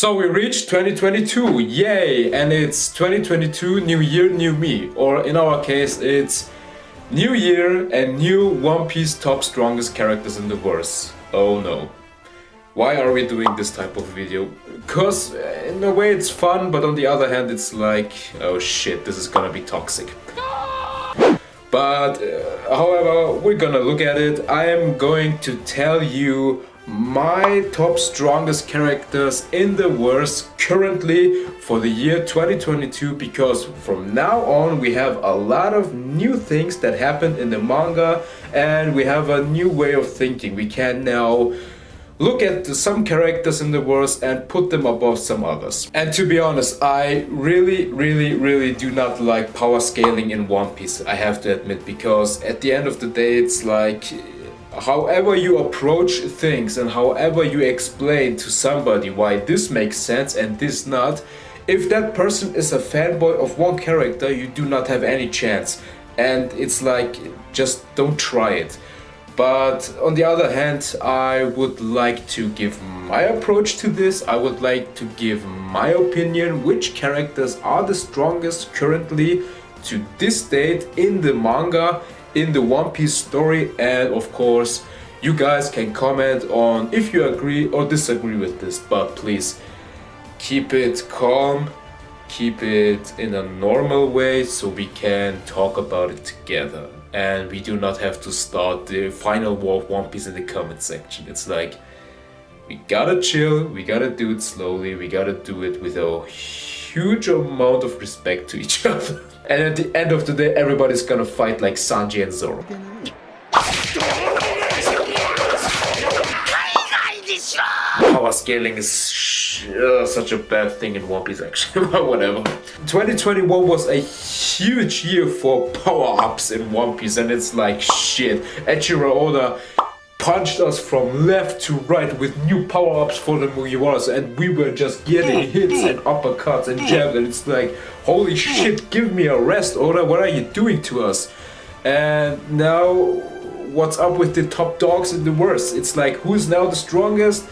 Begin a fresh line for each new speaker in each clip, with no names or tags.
So we reached 2022, yay! And it's 2022, new year, new me. Or in our case, it's new year and new One Piece top strongest characters in the verse. Oh no. Why are we doing this type of video? Because in a way it's fun, but on the other hand it's like, oh shit, this is gonna be toxic. But however, we're gonna look at it. I am going to tell you my top strongest characters in the verse currently for the year 2022, because from now on we have a lot of new things that happened in the manga and we have a new way of thinking. We can now look at some characters in the verse and put them above some others. And to be honest, I really do not like power scaling in One Piece, I have to admit, because at the end of the day it's like, however you approach things and however you explain to somebody why this makes sense and this not, if that person is a fanboy of one character, you do not have any chance. And it's like, just don't try it. But on the other hand, I would like to give my approach to this. I would like to give my opinion, which characters are the strongest currently to this date in the manga, in the One Piece story, and of course you guys can comment on if you agree or disagree with this, but please keep it calm, keep it in a normal way so we can talk about it together and we do not have to start the final war of One Piece in the comment section. It's like, we gotta chill, we gotta do it slowly, we gotta do it with a huge amount of respect to each other. And at the end of the day, everybody's gonna fight like Sanji and Zoro. Power scaling is such a bad thing in One Piece actually, but whatever. 2021 was a huge year for power-ups in One Piece, and it's like shit. Eiichiro Oda punched us from left to right with new power-ups for the Mugiwaras, and we were just getting hits and uppercuts and jabs, and it's like, holy shit, give me a rest, Oda, what are you doing to us? And now, what's up with the top dogs in the verse? It's like, who's now the strongest?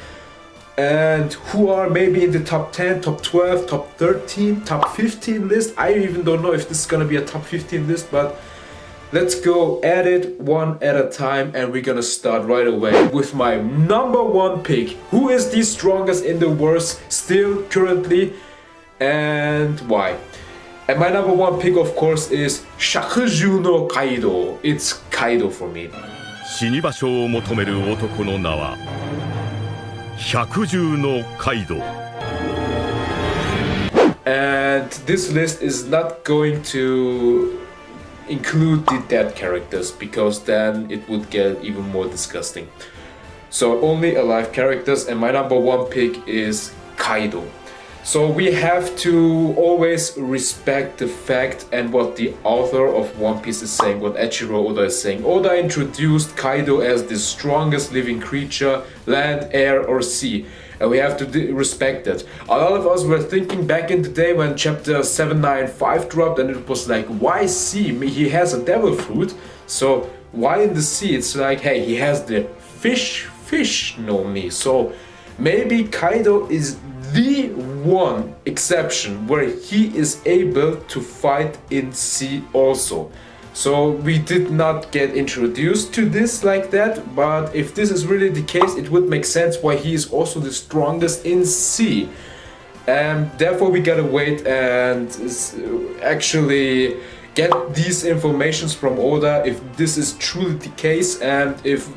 And who are maybe in the top 10, top 12, top 13, top 15 list? I even don't know if this is gonna be a top 15 list, but let's go at it one at a time, and we're gonna start right away with my number one pick. Who is the strongest in the verse still currently and why? And my number one pick, of course, is Shakuju no Kaido. It's Kaido for me.
死に場所を求める男の名は百獣のカイド
And this list is not going to include the dead characters, because then it would get even more disgusting. So only alive characters, and my number one pick is Kaido. So we have to always respect the fact and what the author of One Piece is saying, what Eiichiro Oda is saying. Oda introduced Kaido as the strongest living creature, land, air or sea. And we have to respect that. A lot of us were thinking back in the day when chapter 795 dropped, and it was like, why sea? He has a devil fruit, so why in the sea? It's like, hey, he has the fish no me. So maybe Kaido is the one exception where he is able to fight in sea also. So we did not get introduced to this like that, but if this is really the case, it would make sense why he is also the strongest in sea. And therefore we gotta wait and actually get these informations from Oda if this is truly the case, and if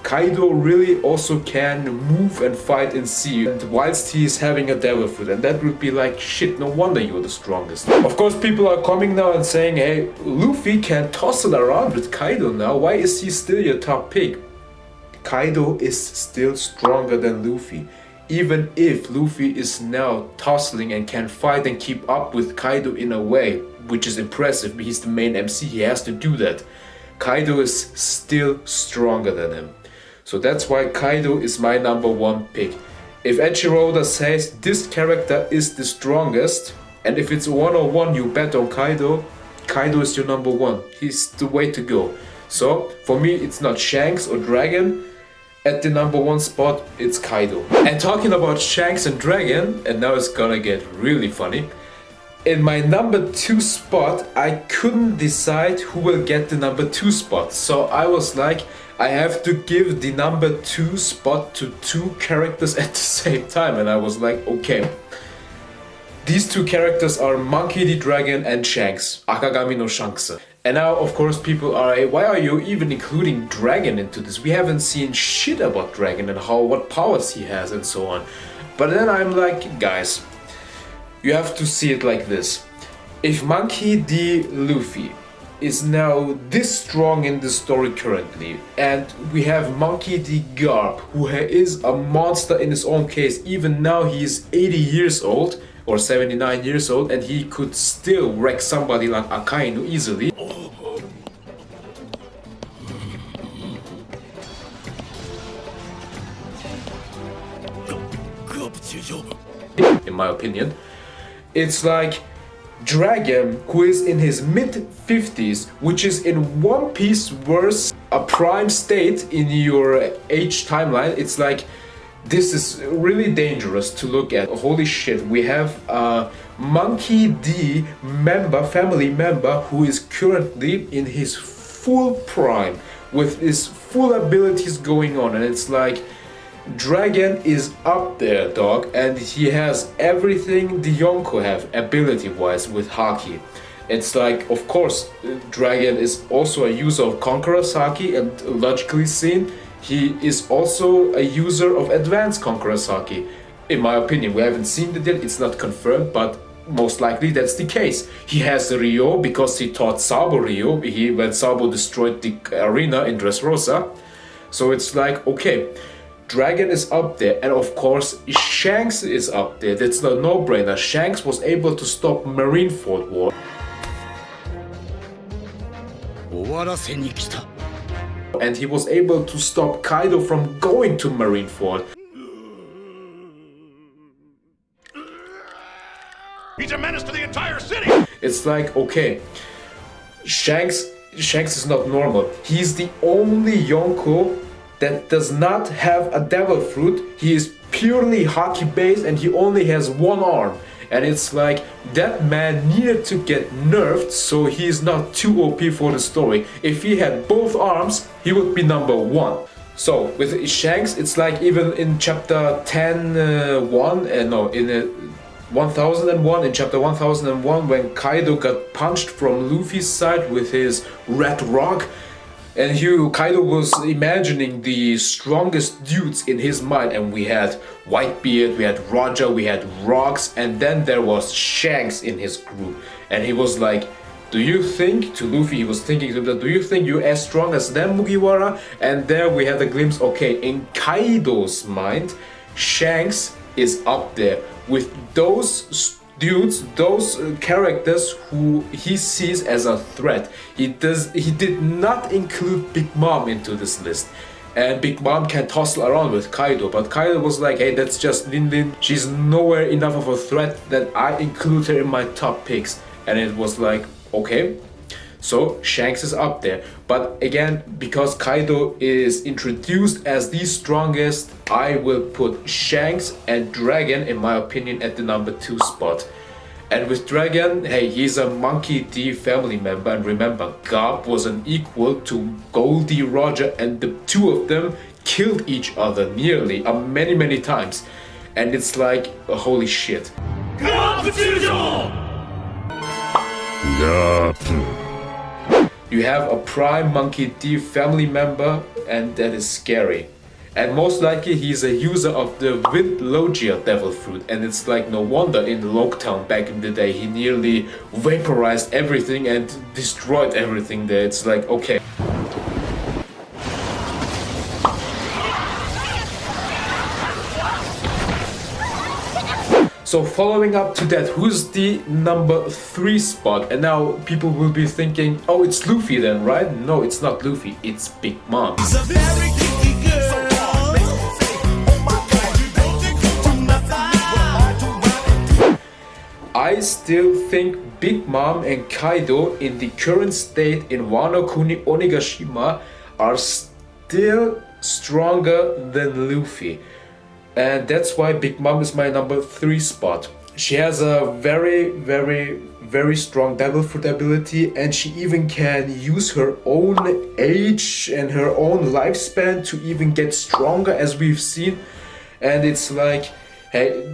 Kaido really also can move and fight in sea, and whilst he is having a devil fruit, and that would be like, shit, no wonder you're the strongest. Of course, people are coming now and saying, hey, Luffy can tussle around with Kaido now, why is he still your top pick? Kaido is still stronger than Luffy. Even if Luffy is now tussling and can fight and keep up with Kaido in a way, which is impressive, he's the main MC, he has to do that. Kaido is still stronger than him. So that's why Kaido is my number one pick. If Eiichiro Oda says this character is the strongest, and if it's 1-on-1 you bet on Kaido, Kaido is your number one. He's the way to go. So for me it's not Shanks or Dragon, At the number 1 spot, it's Kaido. And talking about Shanks and Dragon, and now it's gonna get really funny. In my number 2 spot, I couldn't decide who will get the number 2 spot. So I was like, I have to give the number 2 spot to 2 characters at the same time. And I was like, okay. These 2 characters are Monkey D. Dragon and Shanks, Akagami no Shanks. And now, of course, people are, hey, why are you even including Dragon into this? We haven't seen shit about Dragon and what powers he has and so on. But then I'm like, guys, you have to see it like this. If Monkey D. Luffy is now this strong in the story currently, and we have Monkey D. Garp, who is a monster in his own case, even now he is 80 years old, or 79 years old, and he could still wreck somebody like Akainu easily. In my opinion, it's like Dragon, who is in his mid-50s, which is in One Piece verse a prime state in your age timeline. It's like, this is really dangerous to look at. Holy shit, we have a Monkey D family member, who is currently in his full prime, with his full abilities going on, and it's like, Dragon is up there, dog, and he has everything the Yonko have, ability-wise, with Haki. It's like, of course, Dragon is also a user of Conqueror's Haki, and logically seen, he is also a user of Advanced Conqueror's Haki. In my opinion, we haven't seen it yet, it's not confirmed, but most likely that's the case. He has the Ryo because he taught Sabo Ryo, when Sabo destroyed the arena in Dressrosa. So it's like, okay, Dragon is up there, and of course Shanks is up there. That's the no-brainer. Shanks was able to stop Marineford War. And he was able to stop Kaido from going to Marineford.
He's a menace to the entire city!
It's like, okay, Shanks is not normal. He's the only Yonko that does not have a devil fruit. He is purely Haki based, and he only has 1 arm. And it's like, that man needed to get nerfed so he is not too OP for the story. If he had both arms, he would be number 1. So with Shanks, it's like, even in chapter 1001, in chapter 1001, when Kaido got punched from Luffy's side with his red rock, and Kaido was imagining the strongest dudes in his mind, and we had Whitebeard, we had Roger, we had Rocks, and then there was Shanks in his group. And he was like, do you think, to Luffy he was thinking to them, do you think you're as strong as them, Mugiwara? And there we had a glimpse, okay, in Kaido's mind, Shanks is up there with those dudes, those characters who he sees as a threat. He did not include Big Mom into this list. And Big Mom can tussle around with Kaido, but Kaido was like, hey, that's just Lin Lin. She's nowhere enough of a threat that I include her in my top picks. And it was like, okay. So Shanks is up there. But again, because Kaido is introduced as the strongest, I will put Shanks and Dragon, in my opinion, at the number 2 spot. And with Dragon, hey, he's a Monkey D family member, and remember, Garp was an equal to Goldie Roger, and the 2 of them killed each other nearly many times. And it's like, holy shit. You have a prime Monkey D family member, and that is scary. And most likely he's a user of the Wind Logia Devil Fruit, and it's like, no wonder in Loketown back in the day he nearly vaporized everything and destroyed everything there. It's like, okay. So following up to that, who's the number 3 spot? And now people will be thinking, oh, it's Luffy then, right? No, it's not Luffy, it's Big Mom. I still think Big Mom and Kaido in the current state in Wano Kuni Onigashima are still stronger than Luffy. And that's why Big Mom is my number 3 spot. She has a very strong devil fruit ability, and she even can use her own age and her own lifespan to even get stronger, as we've seen. And it's like, hey,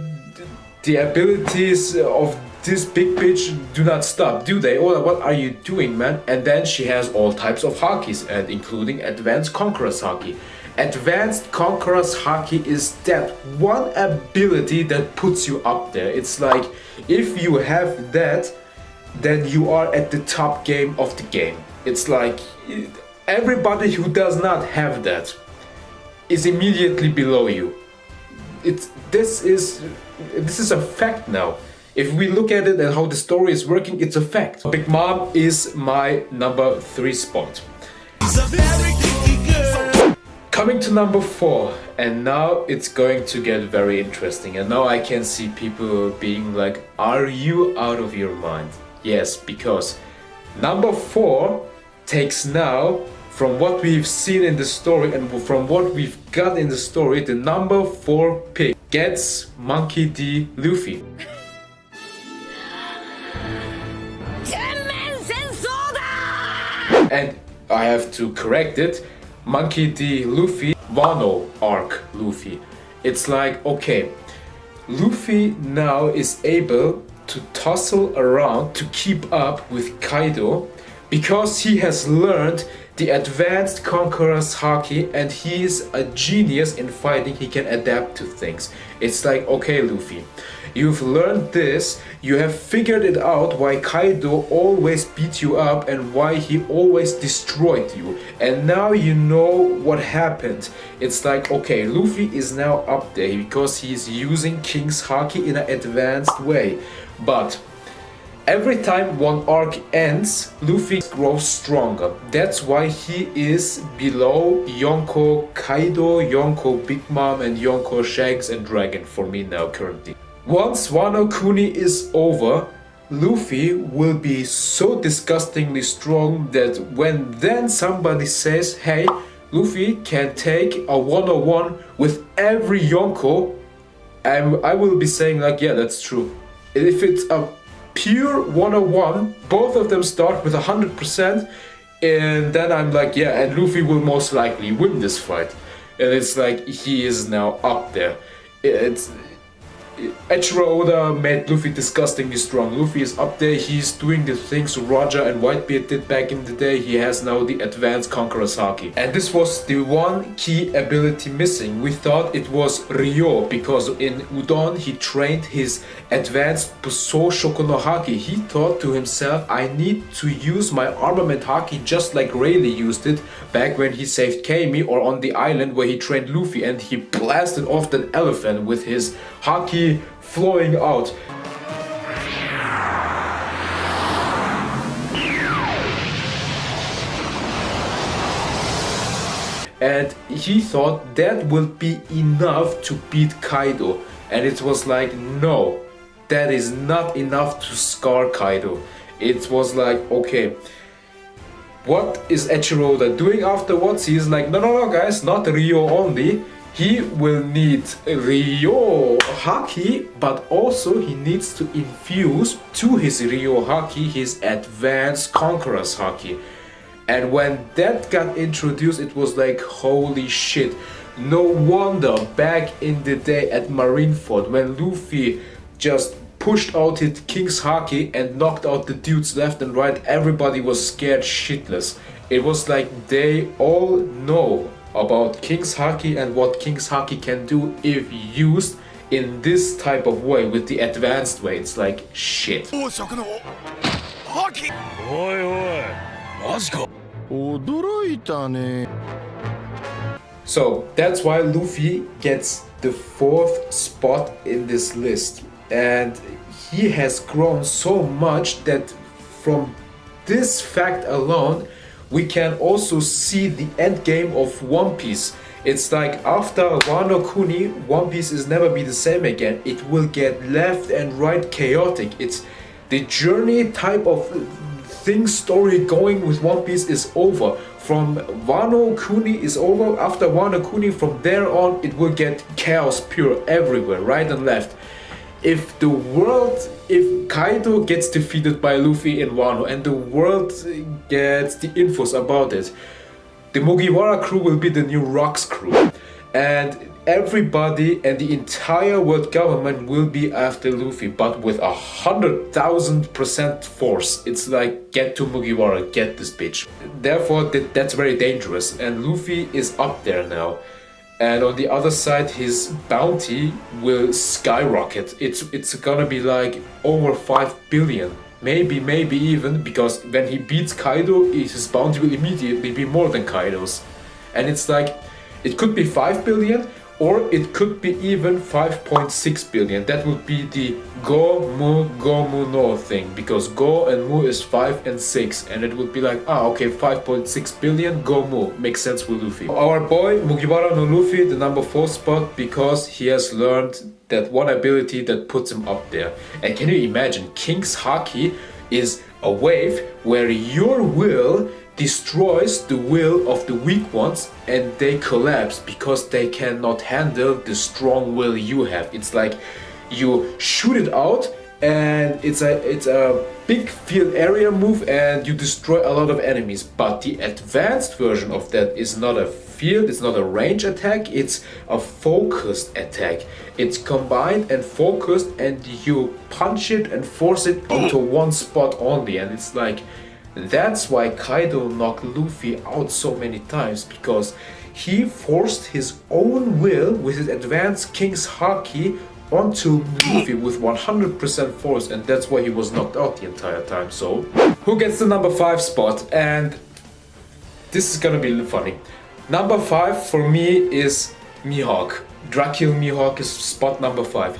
the abilities of this big bitch do not stop, do they? Oda, what are you doing, man? And then she has all types of Hakis, and including Advanced Conqueror's Haki. Advanced Conqueror's Haki is that one ability that puts you up there. It's like, if you have that, then you are at the top game of the game. It's like, everybody who does not have that is immediately below you. This is a fact now. If we look at it and how the story is working, it's a fact. Big Mom is my number 3 spot. Coming to number 4, and now it's going to get very interesting, and now I can see people being like, are you out of your mind? Yes, because number 4 takes now, from what we've seen in the story and from what we've got in the story, the number 4 pick gets Monkey D. Luffy. And I have to correct it. Monkey D. Luffy, Wano arc Luffy. It's like, okay, Luffy now is able to tussle around to keep up with Kaido because he has learned the Advanced Conqueror's Haki, and he is a genius in fighting. He can adapt to things. It's like, okay, Luffy, you've learned this, you have figured it out why Kaido always beat you up and why he always destroyed you. And now you know what happened. It's like, okay, Luffy is now up there because he's using King's Haki in an advanced way. But every time one arc ends, Luffy grows stronger. That's why he is below Yonko Kaido, Yonko Big Mom, and Yonko Shanks and Dragon for me now currently. Once Wano Kuni is over, Luffy will be so disgustingly strong that when then somebody says, hey, Luffy can take a one-on-one with every Yonko, I will be saying like, yeah, that's true. If it's a pure one-on-one, both of them start with 100%, and then I'm like, yeah, and Luffy will most likely win this fight. And it's like, he is now up there. Eiichiro Oda made Luffy disgustingly strong. Luffy is up there, he's doing the things Roger and Whitebeard did back in the day. He has now the Advanced Conqueror's Haki. And this was the one key ability missing. We thought it was Ryo, because in Udon he trained his Advanced Busou Shoko no Haki. He thought to himself, I need to use my armament Haki just like Rayleigh used it back when he saved Kami, or on the island where he trained Luffy, and he blasted off that elephant with his Haki flowing out. And he thought that will be enough to beat Kaido. And it was like, no, that is not enough to scar Kaido. It was like, okay, what is Eiichiro Oda doing afterwards? He is like, no guys, not Ryo only. He will need Ryo Haki, but also he needs to infuse to his Ryo Haki his Advanced Conqueror's Haki. And when that got introduced, it was like, holy shit. No wonder back in the day at Marineford, when Luffy just pushed out his King's Haki and knocked out the dudes left and right, everybody was scared shitless. It was like they all know about King's Haki and what King's Haki can do if used in this type of way, with the advanced way. It's like, shit. So that's why Luffy gets the 4th spot in this list. And he has grown so much that from this fact alone, we can also see the end game of One Piece. It's like, after Wano Kuni, One Piece is never be the same again. It will get left and right chaotic. It's the journey type of thing story going with One Piece is over. From Wano Kuni is over. After Wano Kuni, from there on, it will get chaos pure everywhere, right and left. If Kaido gets defeated by Luffy in Wano and the world gets the infos about it, the Mugiwara crew will be the new Rocks crew. And everybody and the entire world government will be after Luffy, but with 100,000% force. It's like, get to Mugiwara, get this bitch. Therefore, that's very dangerous, and Luffy is up there now. And on the other side, his bounty will skyrocket. It's gonna be like over 5 billion. Maybe even, because when he beats Kaido, his bounty will immediately be more than Kaido's. And it's like, it could be 5 billion, or it could be even 5.6 billion. That would be the Go Mu no thing, because Go and Mu is 5 and 6, and it would be like, okay, 5.6 billion, Go Mu, makes sense with Luffy. Our boy Mugiwara no Luffy, the number 4 spot, because he has learned that one ability that puts him up there. And can you imagine, King's Haki is a wave where your will destroys the will of the weak ones and they collapse because they cannot handle the strong will you have. It's like you shoot it out and it's a big field area move and you destroy a lot of enemies. But the advanced version of that is not a field, it's not a range attack, it's a focused attack. It's combined and focused and you punch it and force it onto one spot only, and it's like, that's why Kaido knocked Luffy out so many times, because he forced his own will with his advanced King's Haki onto Luffy with 100% force, and that's why he was knocked out the entire time. So, who gets the number 5 spot? And this is gonna be funny. Number 5 for me is Mihawk. Dracula Mihawk is spot number 5.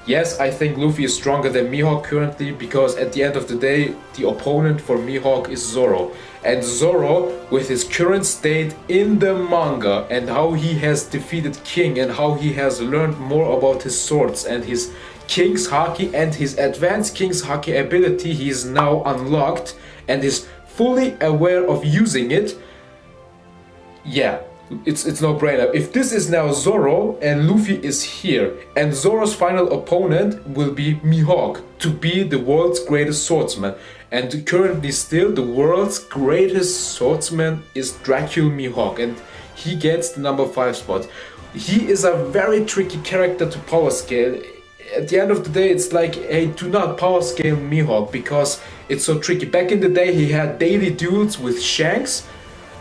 Yes, I think Luffy is stronger than Mihawk currently, because at the end of the day, the opponent for Mihawk is Zoro. And Zoro, with his current state in the manga and how he has defeated King and how he has learned more about his swords and his King's Haki and his advanced King's Haki ability, he is now unlocked and is fully aware of using it. Yeah. It's no brainer. If this is now Zoro and Luffy is here, and Zoro's final opponent will be Mihawk to be the world's greatest swordsman, and currently still the world's greatest swordsman is Dracula Mihawk, and he gets the number 5 spot. He is a very tricky character to power scale. At the end of the day, it's like, hey, do not power scale Mihawk because it's so tricky. Back in the day, he had daily duels with Shanks,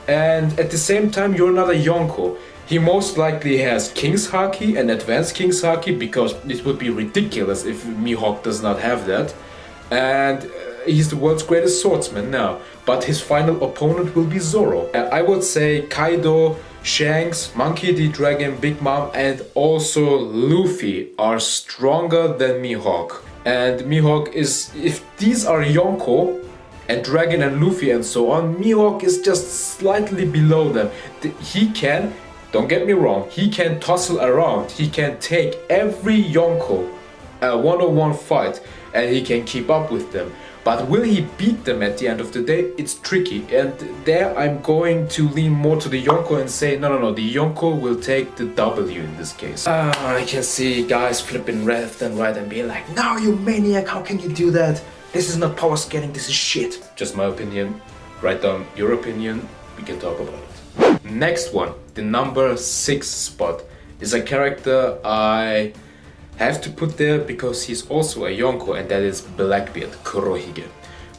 and at the same time, you're not a Yonko. He most likely has King's Haki and Advanced King's Haki, because it would be ridiculous if Mihawk does not have that. And he's the world's greatest swordsman now. But his final opponent will be Zoro. I would say Kaido, Shanks, Monkey D. Dragon, Big Mom, and also Luffy are stronger than Mihawk. And Mihawk is, if these are Yonko, and Dragon and Luffy and so on, Mihawk is just slightly below them. He can, don't get me wrong, he can tussle around, he can take every Yonko a one-on-one fight and he can keep up with them. But will he beat them at the end of the day? It's tricky, and there I'm going to lean more to the Yonko and say no, the Yonko will take the W in this case. I can see guys flipping left and right and being like, no, you maniac, how can you do that? This is not power scaling, this is shit. Just my opinion. Write down your opinion, we can talk about it. Next one, the number 6 spot, is a character I have to put there because he's also a Yonko, and that is Blackbeard, Kurohige.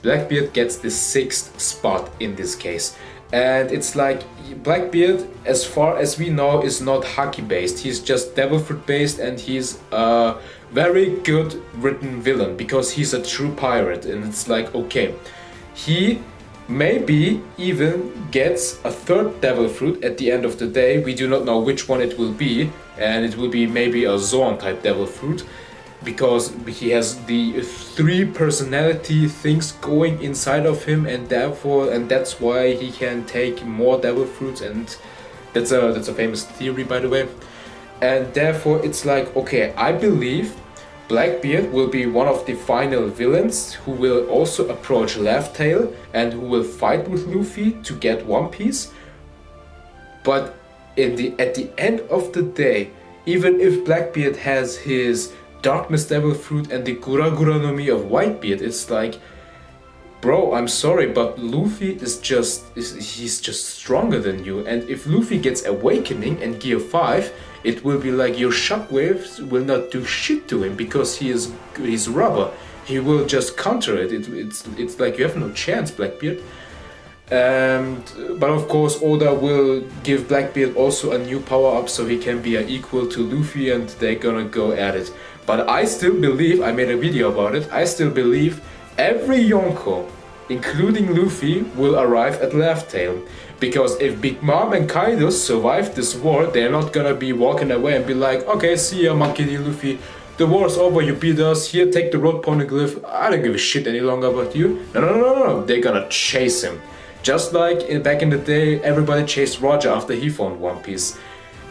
Blackbeard gets the 6th spot in this case. And it's like, Blackbeard, as far as we know, is not Haki based. He's just Devil Fruit based, and he's a very good written villain because he's a true pirate. And it's like, okay, he maybe even gets a 3rd Devil Fruit at the end of the day. We do not know which one it will be, and it will be maybe a Zorn type Devil Fruit, because he has the 3 personality things going inside of him, and therefore, and that's why he can take more Devil Fruits and That's a famous theory, by the way. And therefore it's like, okay, I believe Blackbeard will be one of the final villains who will also approach Laugh Tale and who will fight with Luffy to get One Piece. But at the end of the day, even if Blackbeard has his Darkness Devil Fruit and the Gura Gura no Mi of Whitebeard, it's like, bro, I'm sorry, but Luffy he's just stronger than you. And if Luffy gets Awakening and Gear 5, it will be like your shockwaves will not do shit to him because he's rubber. He will just counter it. It's like you have no chance, Blackbeard. But of course Oda will give Blackbeard also a new power up so he can be equal to Luffy and they're gonna go at it. But I still believe, I made a video about it, I still believe every Yonko, including Luffy, will arrive at Laugh Tale. Because if Big Mom and Kaido survive this war, they're not gonna be walking away and be like, okay, see ya Monkey D. Luffy, the war's over, you beat us, here take the road poneglyph, I don't give a shit any longer about you. No, they're gonna chase him. Just like back in the day, everybody chased Roger after he found One Piece.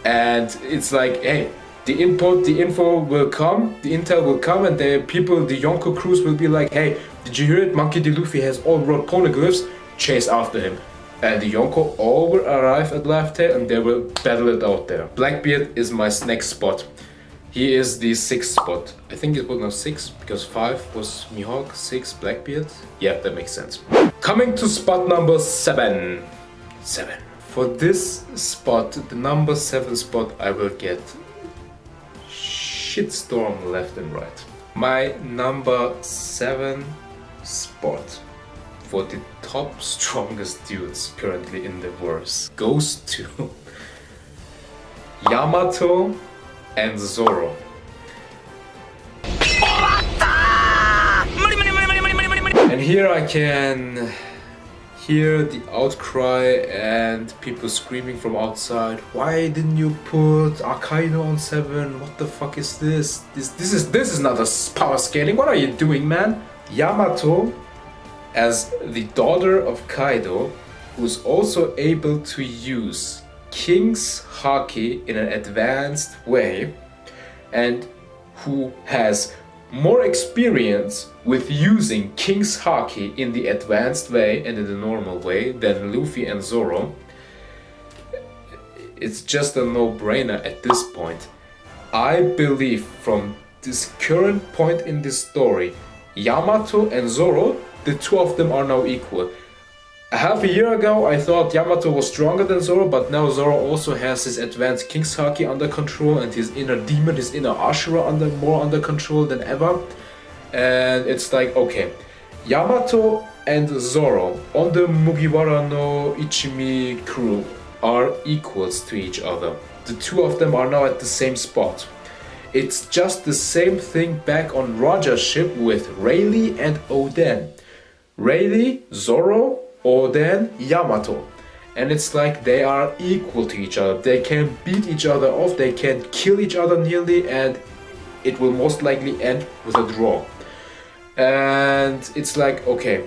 And it's like, hey, the info will come, the intel will come, and the Yonko crews will be like, hey, did you hear it? Monkey D. Luffy has all road poneglyphs, chase after him. And the Yonko all will arrive at Laugh Tale and they will battle it out there. Blackbeard is my next spot. He is the 6th spot. I think it was now 6 because 5 was Mihawk, 6 Blackbeard. Yeah, that makes sense. Coming to spot number 7. For this spot, the number 7 spot, I will get shitstorm left and right. My number 7 spot for the top strongest dudes currently in the verse goes to Yamato and Zoro. And here I can hear the outcry and people screaming from outside, why didn't you put Akainu on 7? What the fuck is this? This is not a power scaling. What are you doing, man? Yamato, as the daughter of Kaido, who's also able to use King's Haki in an advanced way and who has more experience with using King's Haki in the advanced way and in the normal way than Luffy and Zoro, it's just a no-brainer at this point. I believe from this current point in this story, Yamato and Zoro, the two of them are now equal. A half a year ago I thought Yamato was stronger than Zoro, but now Zoro also has his advanced King's Haki under control and his inner demon, his inner Ashura more under control than ever. And it's like, okay, Yamato and Zoro on the Mugiwara no Ichimi crew are equals to each other. The two of them are now at the same spot. It's just the same thing back on Roger's ship with Rayleigh and Oden. Rayleigh, Zoro, Oden, Yamato. And it's like they are equal to each other. They can beat each other off, they can kill each other nearly, and it will most likely end with a draw. And it's like, okay,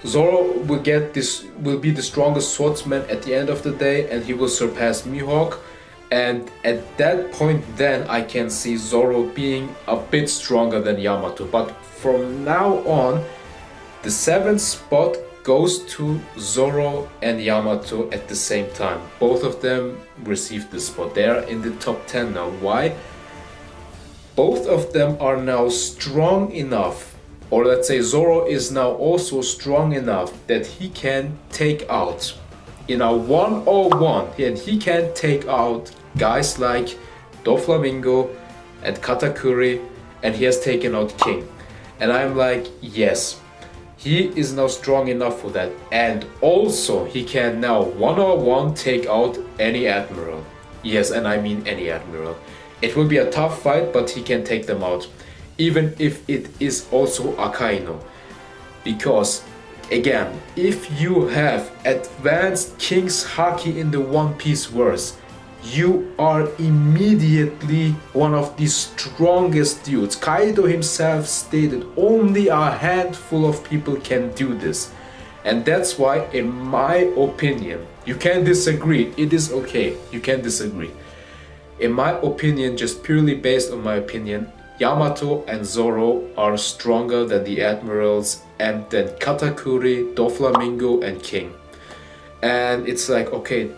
Zoro will be the strongest swordsman at the end of the day, and he will surpass Mihawk. And at that point then I can see Zoro being a bit stronger than Yamato. But from now on, the 7th spot goes to Zoro and Yamato at the same time. Both of them received this spot. They are in the top 10 now. Why? Both of them are now strong enough, or let's say Zoro is now also strong enough that he can take out in a 1-on-1, and he can take out guys like Doflamingo and Katakuri, and he has taken out King. And I'm like, yes, he is now strong enough for that. And also he can now 1-on-1 take out any admiral. Yes, and I mean any admiral. It will be a tough fight, but he can take them out, even if it is also Akainu. Because again, if you have advanced King's Haki in the One Piece verse, you are immediately one of the strongest dudes. Kaido himself stated only a handful of people can do this. And that's why, in my opinion, you can disagree, it is okay, you can disagree. In my opinion, just purely based on my opinion, Yamato and Zoro are stronger than the admirals and then Katakuri, Doflamingo and King. And it's like, okay,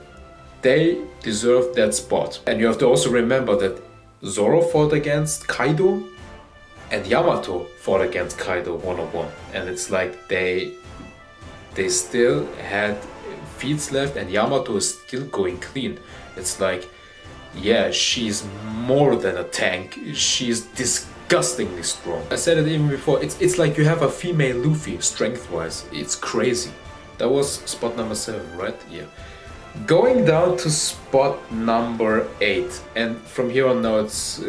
they deserve that spot. And you have to also remember that Zoro fought against Kaido and Yamato fought against Kaido one-on-one. And it's like they still had feats left and Yamato is still going clean. It's like, yeah, she's more than a tank. She's disgustingly strong. I said it even before, it's like you have a female Luffy strength-wise. It's crazy. That was spot number 7, right? Yeah. Going down to spot number 8. And from here on now it's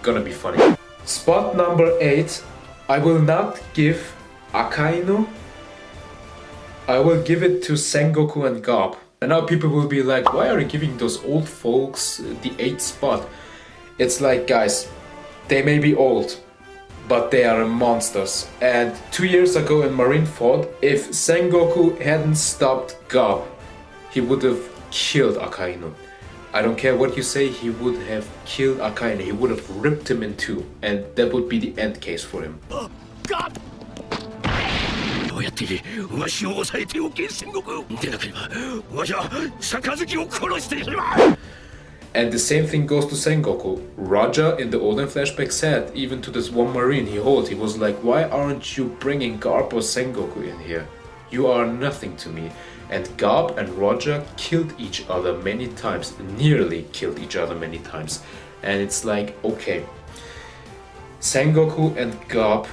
gonna be funny. Spot number 8, I will not give Akainu. I will give it to Sengoku and Garp. And now people will be like, why are you giving those old folks the 8th spot? It's like, guys, they may be old, but they are monsters. And 2 years ago in Marineford, if Sengoku hadn't stopped Garp, he would have killed Akainu. I don't care what you say, he would have killed Akainu. He would have ripped him in two, and that would be the end case for him.
God!
And the same thing goes to Sengoku. Roger in the olden flashback said, even to this one marine he was like, why aren't you bringing Garp or Sengoku in here? You are nothing to me. And Garp and Roger killed each other many times, nearly killed each other many times. And it's like, okay, Sengoku and Garp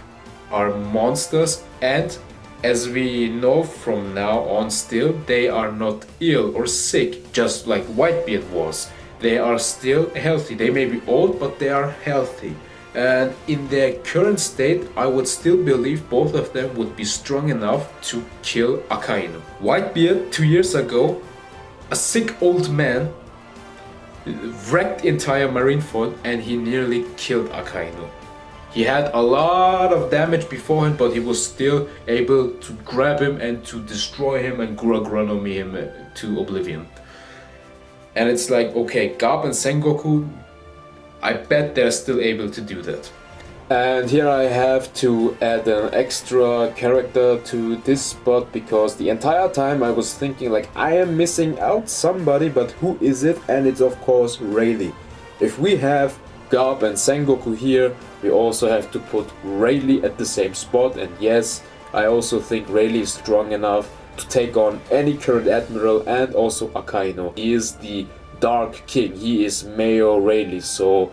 are monsters, and as we know from now on still, they are not ill or sick, just like Whitebeard was. They are still healthy. They may be old, but they are healthy. And in their current state, I would still believe both of them would be strong enough to kill Akainu. Whitebeard, 2 years ago, a sick old man, wrecked entire Marineford and he nearly killed Akainu. He had a lot of damage beforehand, but he was still able to grab him and to destroy him and Guragranomi him to oblivion. And it's like, okay, Garp and Sengoku, I bet they're still able to do that. And here I have to add an extra character to this spot, because the entire time I was thinking like, I am missing out somebody, but who is it? And it's of course Rayleigh. If we have Garp and Sengoku here, we also have to put Rayleigh at the same spot. And yes, I also think Rayleigh is strong enough to take on any current admiral and also Akainu. He is the Dark King, he is Mayo Rayleigh, so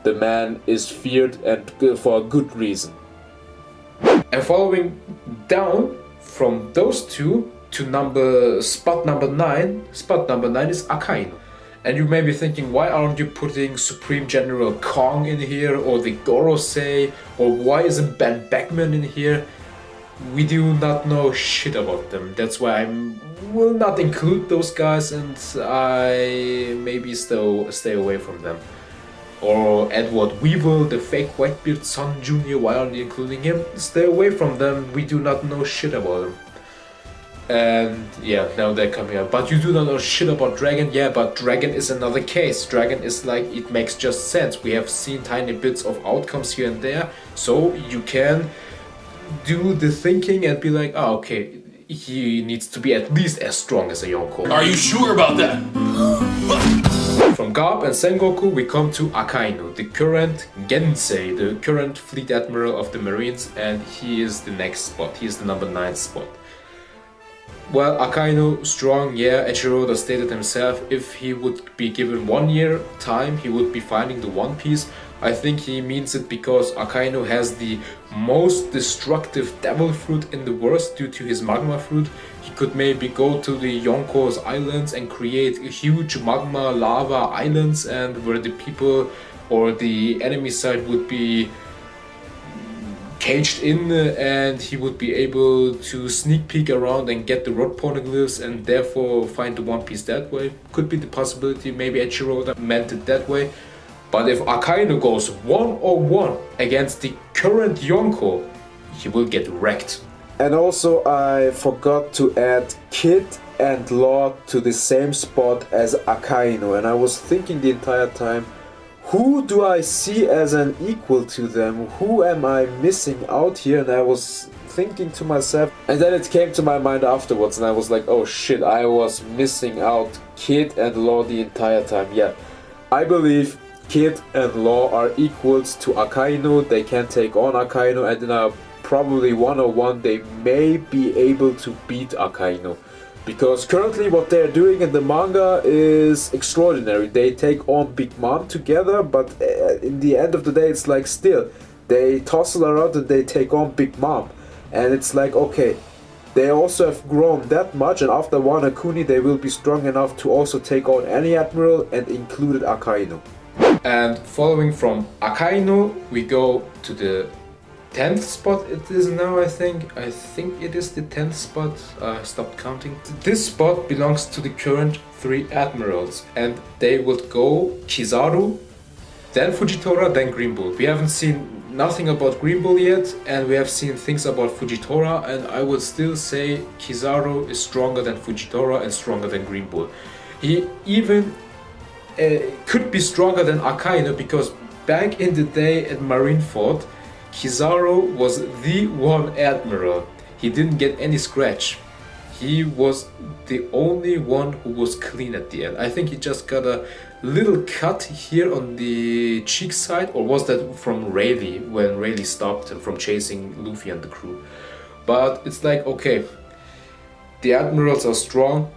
the man is feared and for a good reason. And following down from those two to spot number 9, spot number 9 is Akainu. And you may be thinking, why aren't you putting Supreme General Kong in here, or the Gorosei, or why isn't Ben Beckman in here? We do not know shit about them. That's why I will not include those guys, and I maybe still stay away from them. Or Edward Weevil, the fake Whitebeard son Jr., why aren't you including him? Stay away from them, we do not know shit about them. And yeah, now they're coming out. But you do not know shit about Dragon? Yeah, but Dragon is another case. Dragon is like, it makes just sense. We have seen tiny bits of outcomes here and there, so you can do the thinking and be like, oh, okay, he needs to be at least as strong as a Yonko.
Are you sure about that?
From Garp and Sengoku, we come to Akainu, the current Gensei, the current fleet admiral of the Marines, and he is the next spot. He is the number 9 spot. Well, Akainu, strong, yeah. Eiichiro Oda stated himself, if he would be given 1 year time, he would be finding the One Piece. I think he means it because Akainu has the most destructive devil fruit in the world due to his magma fruit. He could maybe go to the Yonko's islands and create huge magma lava islands, and where the people or the enemy side would be caged in, and he would be able to sneak peek around and get the road poneglyphs and therefore find the One Piece that way. Could be the possibility, maybe Eiichiro Oda meant it that way. But if Akainu goes 1-on-1 against the current Yonko, he will get wrecked.
And also I forgot to add Kid and Law to the same spot as Akainu, and I was thinking the entire time, who do I see as an equal to them? Who am I missing out here? And I was thinking to myself, and then it came to my mind afterwards, and I was like, oh shit, I was missing out Kid and Law the entire time. Yeah, I believe Kid and Law are equals to Akainu. They can take on Akainu, and in a probably 101 they may be able to beat Akainu. Because currently what they're doing in the manga is extraordinary. They take on Big Mom together, but in the end of the day it's like still, they tussle around and they take on Big Mom. And it's like, okay, they also have grown that much, and after Wano Kuni they will be strong enough to also take on any admiral, and included Akainu.
And following from Akainu, we go to the 10th spot it is now, I think it is the 10th spot. I stopped counting. This spot belongs to the current 3 admirals, and they would go Kizaru, then Fujitora, then Green Bull. We haven't seen nothing about Green Bull yet, and we have seen things about Fujitora, and I would still say Kizaru is stronger than Fujitora and stronger than Green Bull. He even could be stronger than Akainu, because back in the day at Marineford, Kizaru was the one admiral. He didn't get any scratch. He was the only one who was clean at the end. I think he just got a little cut here on the cheek side, or was that from Rayleigh, when Rayleigh stopped him from chasing Luffy and the crew. But it's like, okay, the admirals are strong,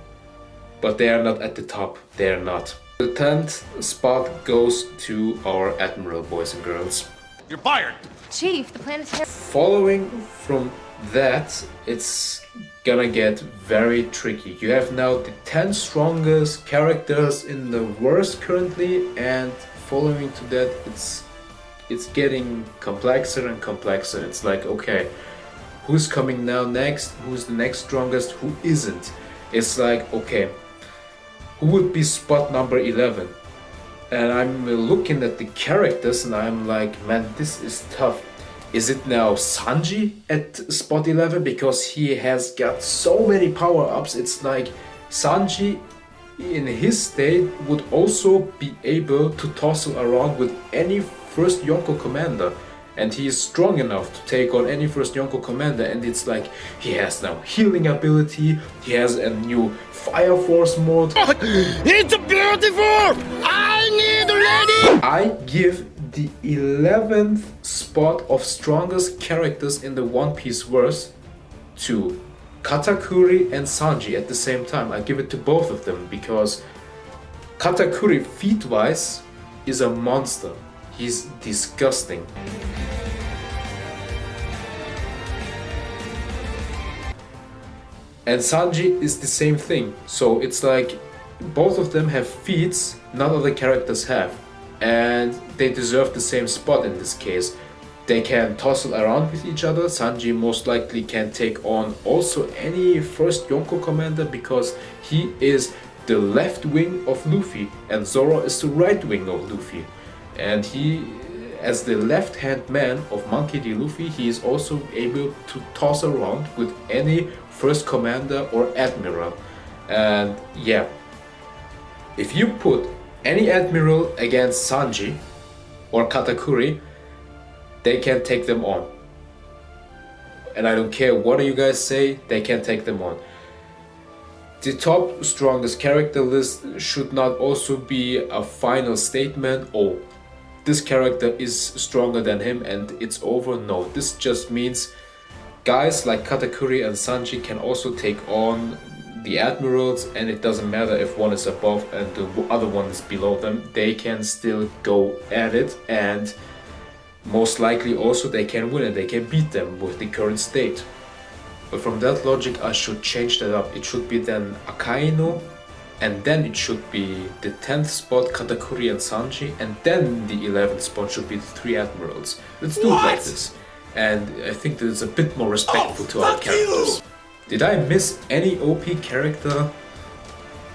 but they are not at the top. They are not. The 10th spot goes to our admiral, boys and girls.
You're fired!
Chief, the planetary...
Following from that, it's gonna get very tricky. You have now the 10 strongest characters in the verse currently, and following to that, it's getting complexer and complexer. It's like, okay, who's coming now next? Who's the next strongest? Who isn't? It's like, okay, who would be spot number 11? And I'm looking at the characters and I'm like, man, this is tough. Is it now Sanji at spot 11? Because he has got so many power-ups. It's like Sanji in his state would also be able to tussle around with any first Yonko commander. And he is strong enough to take on any first Yonko commander, and it's like he has now healing ability, he has a new Fire Force mode.
It's beautiful! I need ready!
I give the 11th spot of strongest characters in the One Piece verse to Katakuri and Sanji at the same time. I give it to both of them because Katakuri feat-wise is a monster. He's disgusting. And Sanji is the same thing. So it's like both of them have feats none of the characters have. And they deserve the same spot in this case. They can tussle around with each other. Sanji most likely can take on also any first Yonko commander because he is the left wing of Luffy and Zoro is the right wing of Luffy. And he, as the left-hand man of Monkey D. Luffy, he is also able to toss around with any first commander or admiral. And yeah, if you put any admiral against Sanji or Katakuri, they can take them on. And I don't care what you guys say, they can take them on. The top strongest character list should not also be a final statement, oh, this character is stronger than him and it's over. No, this just means guys like Katakuri and Sanji can also take on the admirals, and it doesn't matter if one is above and the other one is below them. They can still go at it, and most likely also they can win and they can beat them with the current state. But from that logic, I should change that up. It should be then Akainu, and then it should be the 10th spot Katakuri and Sanji, and then the 11th spot should be the 3 admirals. Let's do it like this. And I think that it's a bit more respectful to our characters. Did I miss any OP character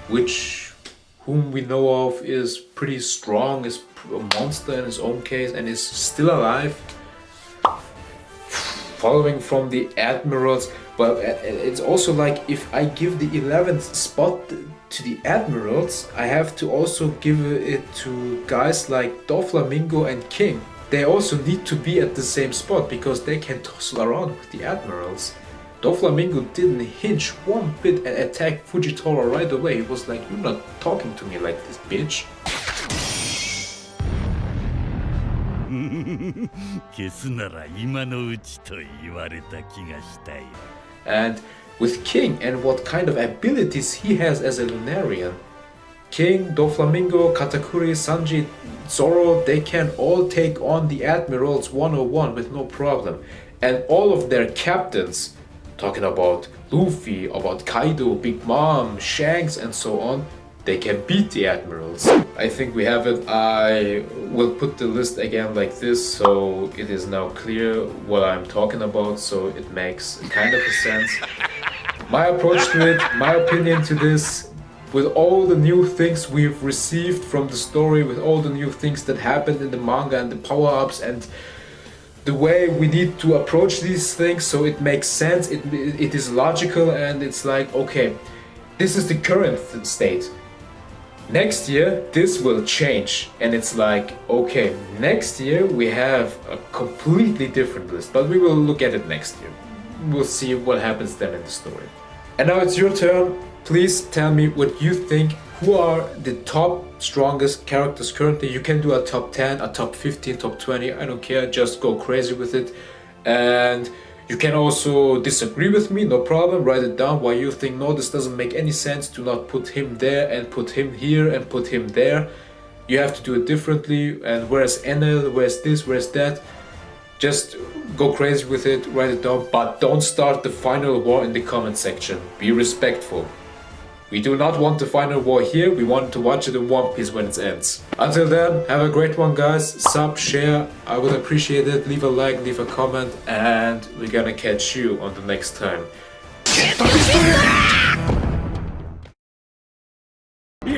whom we know of is pretty strong, is a monster in his own case, and is still alive? following from the admirals. Well, it's also like if I give the 11th spot to the admirals, I have to also give it to guys like Doflamingo and King. They also need to be at the same spot because they can tussle around with the admirals. Doflamingo didn't hinge one bit and attack Fujitora right away. He was like, "You're not talking to me like this, bitch."
消すなら今のうちと言われた気がしたよ。
And with King and what kind of abilities he has as a Lunarian, King, Doflamingo, Katakuri, Sanji, Zoro, they can all take on the admirals 101 with no problem. And all of their captains, talking about Luffy, about Kaido, Big Mom, Shanks and so on, they can beat the admirals. I think we have it. I will put the list again like this so it is now clear what I'm talking about, so it makes kind of a sense. My approach to it, my opinion to this, with all the new things we've received from the story, with all the new things that happened in the manga and the power-ups and the way we need to approach these things so it makes sense, it is logical, and it's like, okay, this is the current state. Next year this will change, and it's like, okay, next year we have a completely different list, but we will look at it next year. We'll see what happens then in the story. And now it's your turn. Please tell me what you think. Who are the top strongest characters currently? You can do a top 10, a top 15, top 20, I don't care, just go crazy with it. And you can also disagree with me, no problem, write it down why you think, no, this doesn't make any sense to not put him there and put him here and put him there. You have to do it differently, and where's Enel, where's this, where's that. Just go crazy with it, write it down, but don't start the final war in the comment section. Be respectful. We do not want the final war here, we want to watch it in One Piece when it ends. Until then, have a great one guys, sub, share, I would appreciate it, leave a like, leave a comment, and we're gonna catch you on the next time.
Be